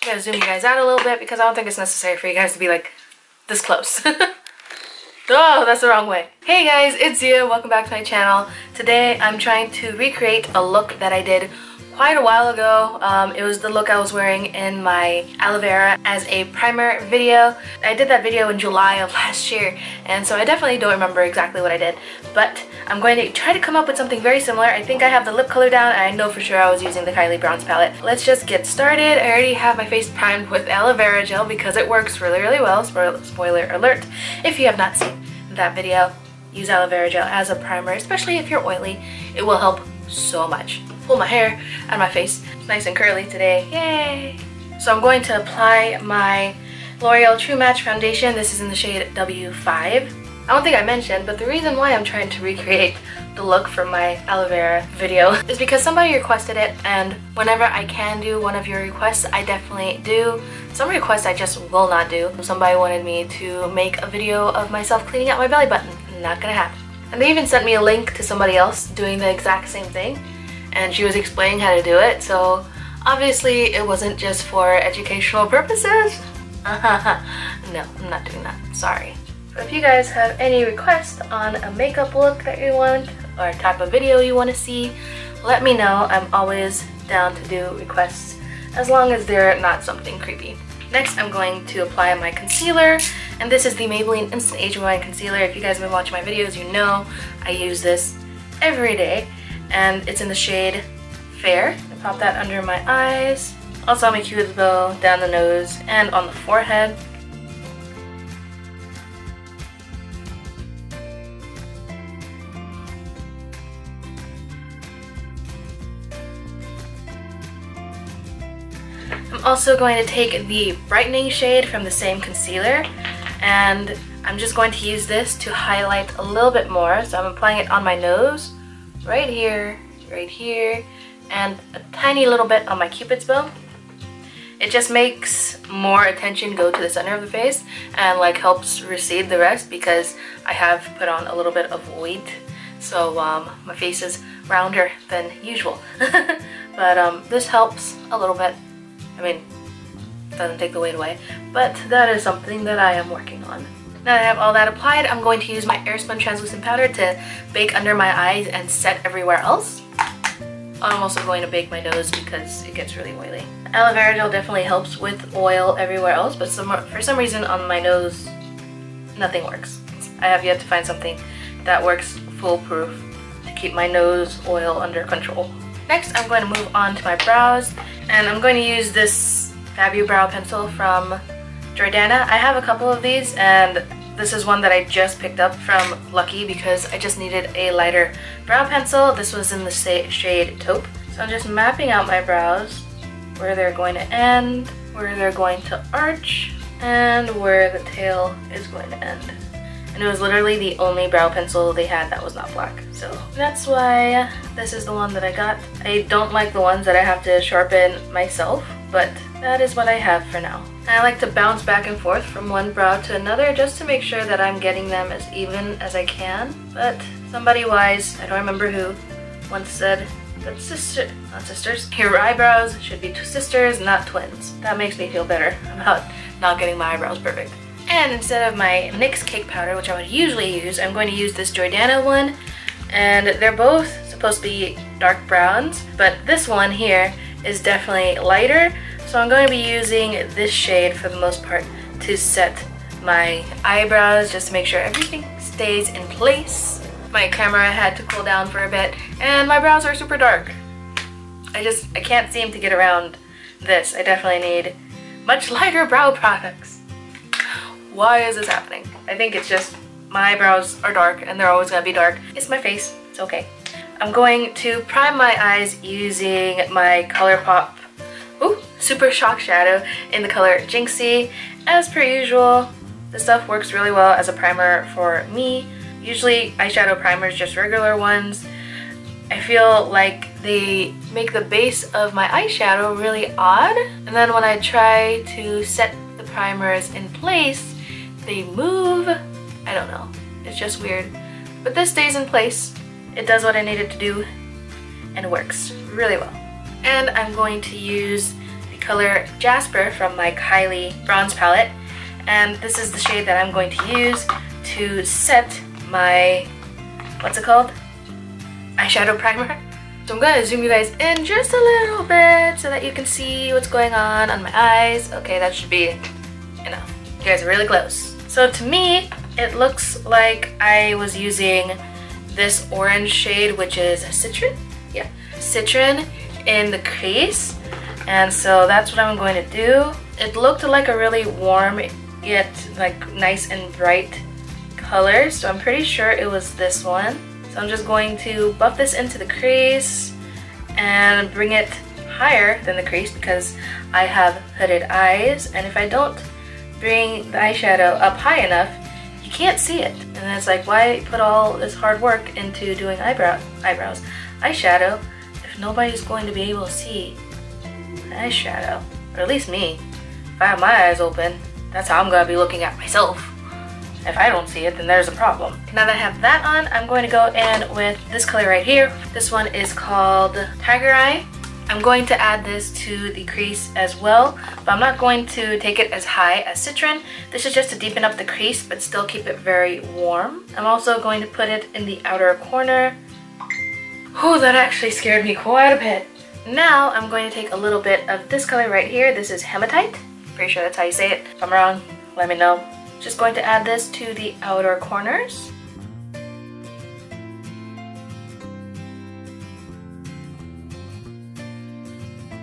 I'm gonna zoom you guys out a little bit because I don't think it's necessary for you guys to be like this close. Oh, that's the wrong way. Hey guys, it's Ziya. Welcome back to my channel. Today I'm trying to recreate a look that I did quite a while ago. It was the look I was wearing in my Aloe Vera as a primer video. I did that video in July of last year, and so I definitely don't remember exactly what I did, but I'm going to try to come up with something very similar. I think I have the lip color down, and I know for sure I was using the Kylie Browns palette. Let's just get started. I already have my face primed with aloe vera gel because it works really, really well. Spoiler alert. If you have not seen that video, use aloe vera gel as a primer, especially if you're oily. It will help so much. Pull my hair out of my face. It's nice and curly today. Yay! So I'm going to apply my L'Oreal True Match foundation. This is in the shade W5. I don't think I mentioned, but the reason why I'm trying to recreate the look from my aloe vera video is because somebody requested it, and whenever I can do one of your requests, I definitely do. Some requests I just will not do. Somebody wanted me to make a video of myself cleaning out my belly button. Not gonna happen. And they even sent me a link to somebody else doing the exact same thing, and she was explaining how to do it, so obviously it wasn't just for educational purposes. No, I'm not doing that. Sorry. But if you guys have any requests on a makeup look that you want or type of video you want to see, let me know. I'm always down to do requests as long as they're not something creepy. Next, I'm going to apply my concealer, and this is the Maybelline Instant Age Rewind Concealer. If you guys have been watching my videos, you know I use this every day, and it's in the shade Fair. I pop that under my eyes, also on my cupid's bow, down the nose, and on the forehead. I'm also going to take the brightening shade from the same concealer, and I'm just going to use this to highlight a little bit more. So I'm applying it on my nose, right here, and a tiny little bit on my cupid's bow. It just makes more attention go to the center of the face and like helps recede the rest because I have put on a little bit of weight, so my face is rounder than usual. But this helps a little bit. I mean, doesn't take the weight away, but that is something that I am working on. Now that I have all that applied, I'm going to use my Airspun translucent powder to bake under my eyes and set everywhere else. I'm also going to bake my nose because it gets really oily. Aloe vera gel definitely helps with oil everywhere else, but for some reason on my nose, nothing works. I have yet to find something that works foolproof to keep my nose oil under control. Next, I'm going to move on to my brows, and I'm going to use this Fabu brow pencil from Jordana. I have a couple of these, and this is one that I just picked up from Lucky because I just needed a lighter brow pencil. This was in the shade Taupe. So I'm just mapping out my brows, where they're going to end, where they're going to arch, and where the tail is going to end. And it was literally the only brow pencil they had that was not black. So that's why this is the one that I got. I don't like the ones that I have to sharpen myself, but that is what I have for now. And I like to bounce back and forth from one brow to another just to make sure that I'm getting them as even as I can. But somebody wise, I don't remember who, once said that not sisters, your eyebrows should be sisters, not twins. That makes me feel better about not getting my eyebrows perfect. And instead of my NYX cake powder, which I would usually use, I'm going to use this Jordana one. And they're both supposed to be dark browns, but this one here is definitely lighter. So I'm going to be using this shade for the most part to set my eyebrows, just to make sure everything stays in place. My camera had to cool down for a bit, and my brows are super dark. I can't seem to get around this. I definitely need much lighter brow products. Why is this happening? I think it's just my eyebrows are dark and they're always gonna be dark. It's my face, it's okay. I'm going to prime my eyes using my ColourPop Super Shock Shadow in the color Jinxie. As per usual, this stuff works really well as a primer for me. Usually eyeshadow primers, just regular ones, I feel like they make the base of my eyeshadow really odd, and then when I try to set the primers in place, they move. I don't know, it's just weird. But this stays in place. It does what I need it to do, and it works really well. And I'm going to use the color Jasper from my Kylie bronze palette, and this is the shade that I'm going to use to set my, what's it called? Eyeshadow primer. So I'm going to zoom you guys in just a little bit so that you can see what's going on my eyes. Okay, that should be enough. You guys are really close. So to me, it looks like I was using this orange shade, which is Citron. Yeah, Citron in the crease. And so that's what I'm going to do. It looked like a really warm yet like nice and bright color. So I'm pretty sure it was this one. So I'm just going to buff this into the crease and bring it higher than the crease because I have hooded eyes, and if I don't bring the eyeshadow up high enough, you can't see it. And it's like, why put all this hard work into doing eyeshadow if nobody's going to be able to see the eyeshadow? Or at least me. If I have my eyes open, that's how I'm going to be looking at myself. If I don't see it, then there's a problem. Now that I have that on, I'm going to go in with this color right here. This one is called Tiger Eye. I'm going to add this to the crease as well, but I'm not going to take it as high as Citron. This is just to deepen up the crease, but still keep it very warm. I'm also going to put it in the outer corner. Oh, that actually scared me quite a bit. Now I'm going to take a little bit of this color right here. This is Hematite. Pretty sure that's how you say it. If I'm wrong, let me know. Just going to add this to the outer corners.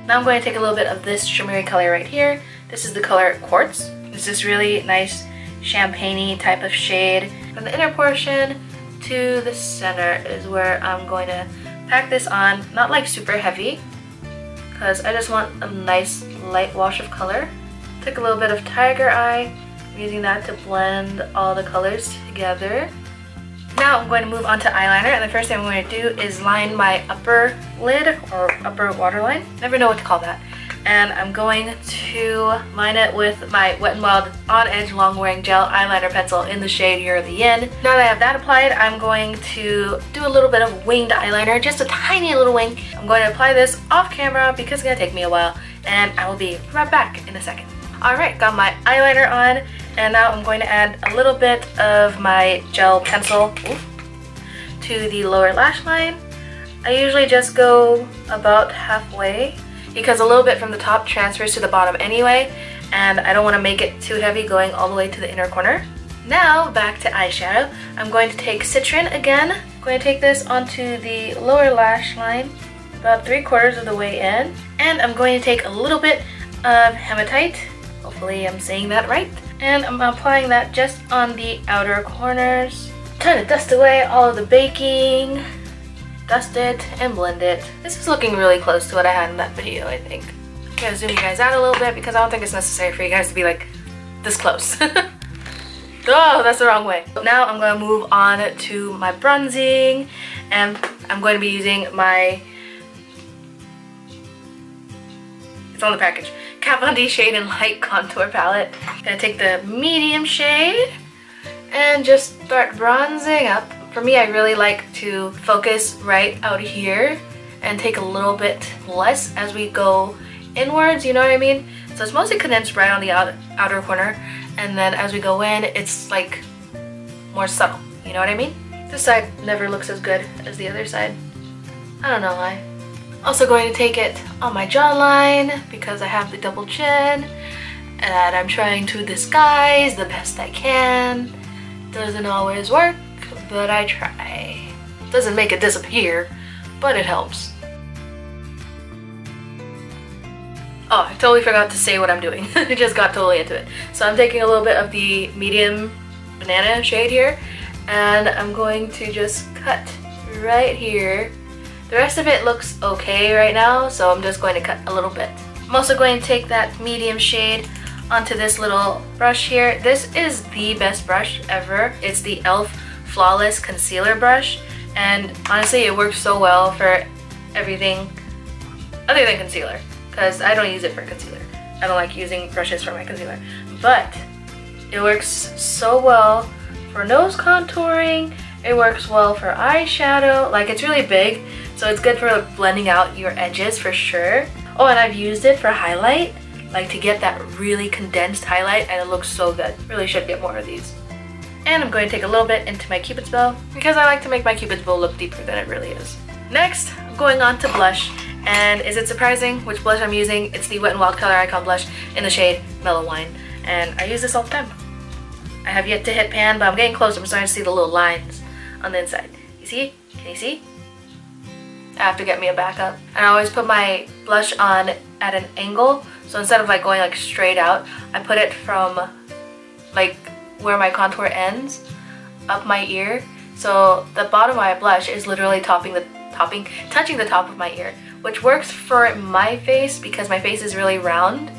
Now I'm going to take a little bit of this shimmery color right here. This is the color Quartz. This is really nice champagne-y type of shade. From the inner portion to the center is where I'm going to pack this on. Not like super heavy, because I just want a nice light wash of color. Take a little bit of Tiger Eye. Using that to blend all the colors together. Now I'm going to move on to eyeliner, and the first thing I'm going to do is line my upper lid or upper waterline. Never know what to call that. And I'm going to line it with my Wet n Wild On Edge Long Wearing Gel eyeliner pencil in the shade You're the Yin. Now that I have that applied, I'm going to do a little bit of winged eyeliner, just a tiny little wing. I'm going to apply this off camera because it's going to take me a while, and I will be right back in a second. Alright, got my eyeliner on, and now I'm going to add a little bit of my gel pencil to the lower lash line. I usually just go about halfway because a little bit from the top transfers to the bottom anyway, and I don't want to make it too heavy going all the way to the inner corner. Now back to eyeshadow. I'm going to take Citron again. I'm going to take this onto the lower lash line about 3/4 of the way in, and I'm going to take a little bit of Hematite. Hopefully I'm saying that right. And I'm applying that just on the outer corners. Trying to dust away all of the baking. Dust it and blend it. This is looking really close to what I had in that video, I think. I'm gonna zoom you guys out a little bit because I don't think it's necessary for you guys to be like this close. Oh, that's the wrong way. Now I'm gonna move on to my bronzing, and I'm going to be using my, it's on the package, Kat Von D Shade and Light Contour Palette. I'm gonna take the medium shade and just start bronzing up. For me, I really like to focus right out here and take a little bit less as we go inwards, you know what I mean? So it's mostly condensed right on the outer corner, and then as we go in, it's like more subtle, you know what I mean? This side never looks as good as the other side. I don't know why. Also going to take it on my jawline because I have the double chin and I'm trying to disguise the best I can. Doesn't always work, but I try. Doesn't make it disappear, but it helps. Oh, I totally forgot to say what I'm doing. I just got totally into it. So I'm taking a little bit of the medium banana shade here, and I'm going to just cut right here. The rest of it looks okay right now, so I'm just going to cut a little bit. I'm also going to take that medium shade onto this little brush here. This is the best brush ever. It's the e.l.f. Flawless Concealer Brush, and honestly it works so well for everything other than concealer, because I don't use it for concealer. I don't like using brushes for my concealer, but it works so well for nose contouring. It works well for eyeshadow. Like, it's really big, so it's good for blending out your edges for sure. Oh, and I've used it for highlight, like to get that really condensed highlight, and it looks so good. Really should get more of these. And I'm going to take a little bit into my Cupid's bow because I like to make my Cupid's bow look deeper than it really is. Next, I'm going on to blush. And is it surprising which blush I'm using? It's the Wet n Wild Color Icon blush in the shade Mellow Wine. And I use this all the time. I have yet to hit pan, but I'm getting close. I'm starting to see the little lines on the inside. You see? Can you see? I have to get me a backup. And I always put my blush on at an angle. So instead of like going like straight out, I put it from like where my contour ends up my ear. So the bottom of my blush is literally touching the top of my ear, which works for my face because my face is really round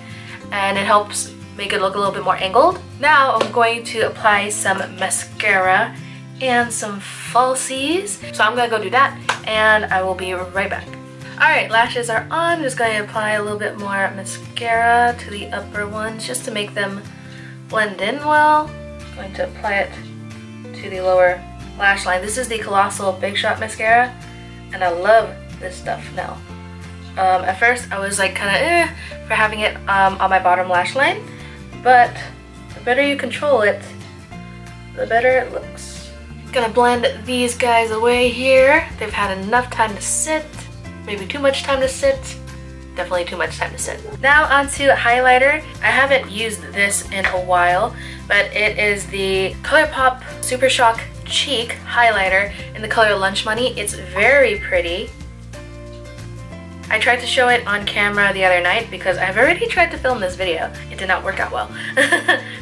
and it helps make it look a little bit more angled. Now I'm going to apply some mascara and some falsies. So I'm gonna go do that and I will be right back. Alright, lashes are on. I'm just going to apply a little bit more mascara to the upper ones just to make them blend in well. I'm going to apply it to the lower lash line. This is the Colossal Big Shot mascara and I love this stuff now. At first I was like kind of for having it on my bottom lash line, but the better you control it, the better it looks. Gonna blend these guys away here. They've had enough time to sit, maybe too much time to sit, definitely too much time to sit. Now onto highlighter. I haven't used this in a while, but it is the ColourPop Super Shock Cheek highlighter in the color Lunch Money. It's very pretty. I tried to show it on camera the other night because I've already tried to film this video. It did not work out well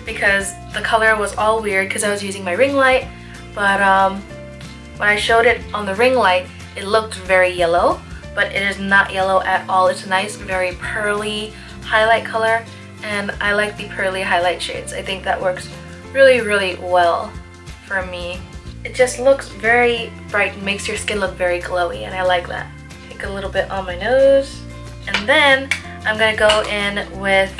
because the color was all weird because I was using my ring light, but when I showed it on the ring light, it looked very yellow, but it is not yellow at all. It's a nice, very pearly highlight color, and I like the pearly highlight shades. I think that works really, really well for me. It just looks very bright and makes your skin look very glowy, and I like that. Take a little bit on my nose, and then I'm gonna go in with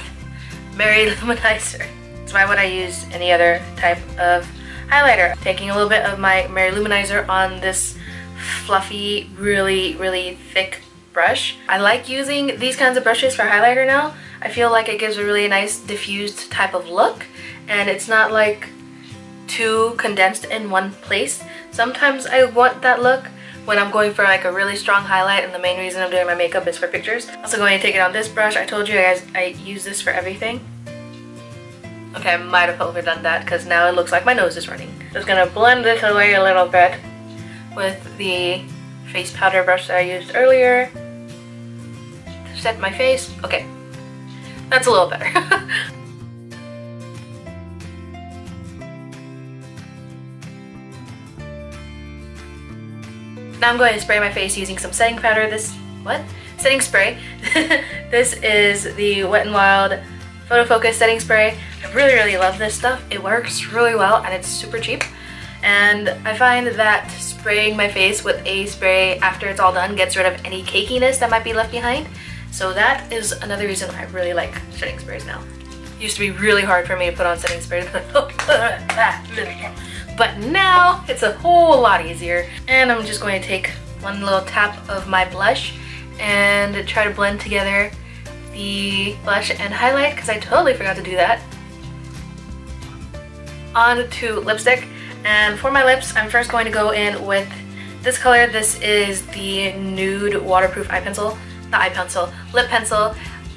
Berry Luminizer. That's why would I use any other type of highlighter? Taking a little bit of my Berry Luminizer on this fluffy, really, really thick brush. I like using these kinds of brushes for highlighter now. I feel like it gives a really nice diffused type of look, and it's not like too condensed in one place. Sometimes I want that look when I'm going for like a really strong highlight, and the main reason I'm doing my makeup is for pictures. Also going to take it on this brush. I told you guys I use this for everything. Okay, I might have overdone that because now it looks like my nose is running. Just gonna blend this away a little bit with the face powder brush that I used earlier to set my face. Okay, that's a little better. Now I'm going to spray my face using some setting powder. Setting spray. This is the Wet n Wild Photo Focus setting spray. I really, really love this stuff. It works really well and it's super cheap. And I find that spraying my face with a spray after it's all done gets rid of any cakiness that might be left behind. So that is another reason I really like setting sprays now. It used to be really hard for me to put on setting sprays, but now it's a whole lot easier. And I'm just going to take one little tap of my blush and try to blend together the blush and highlight because I totally forgot to do that. On to lipstick, and for my lips I'm first going to go in with this color. This is the Nude Waterproof lip pencil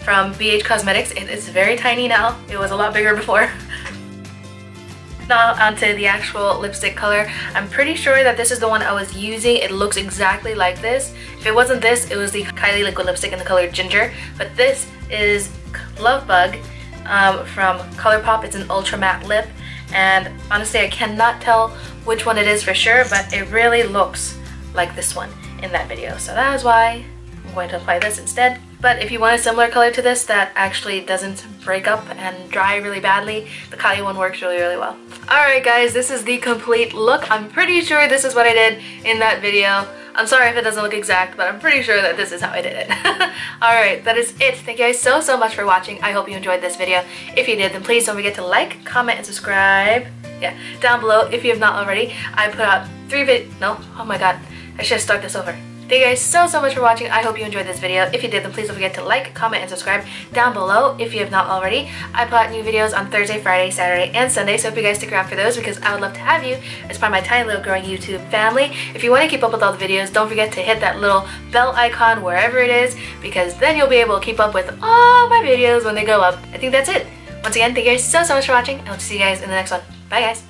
from BH Cosmetics. It is very tiny now. It was a lot bigger before. Now onto the actual lipstick color. I'm pretty sure that this is the one I was using. It looks exactly like this. If it wasn't this, it was the Kylie liquid lipstick in the color Ginger. But this is Love Bug from ColourPop. It's an ultra matte lip. And honestly, I cannot tell which one it is for sure, but it really looks like this one in that video. So that is why I'm going to apply this instead. But if you want a similar color to this that actually doesn't break up and dry really badly, the Kylie one works really, really well. Alright guys, this is the complete look. I'm pretty sure this is what I did in that video. I'm sorry if it doesn't look exact, but I'm pretty sure that this is how I did it. Alright, that is it. Thank you guys so, so much for watching. I hope you enjoyed this video. If you did, then please don't forget to like, comment, and subscribe. Yeah, down below if you have not already. I put out oh my god, I should start this over. Thank you guys so much for watching. I hope you enjoyed this video. If you did, then please don't forget to like, comment, and subscribe down below if you have not already. I put out new videos on Thursday, Friday, Saturday, and Sunday, so if you guys stick around for those because I would love to have you as part of my tiny little growing YouTube family. If you want to keep up with all the videos, don't forget to hit that little bell icon wherever it is, because then you'll be able to keep up with all my videos when they go up. I think that's it. Once again, thank you guys so much for watching, and I'll see you guys in the next one. Bye guys!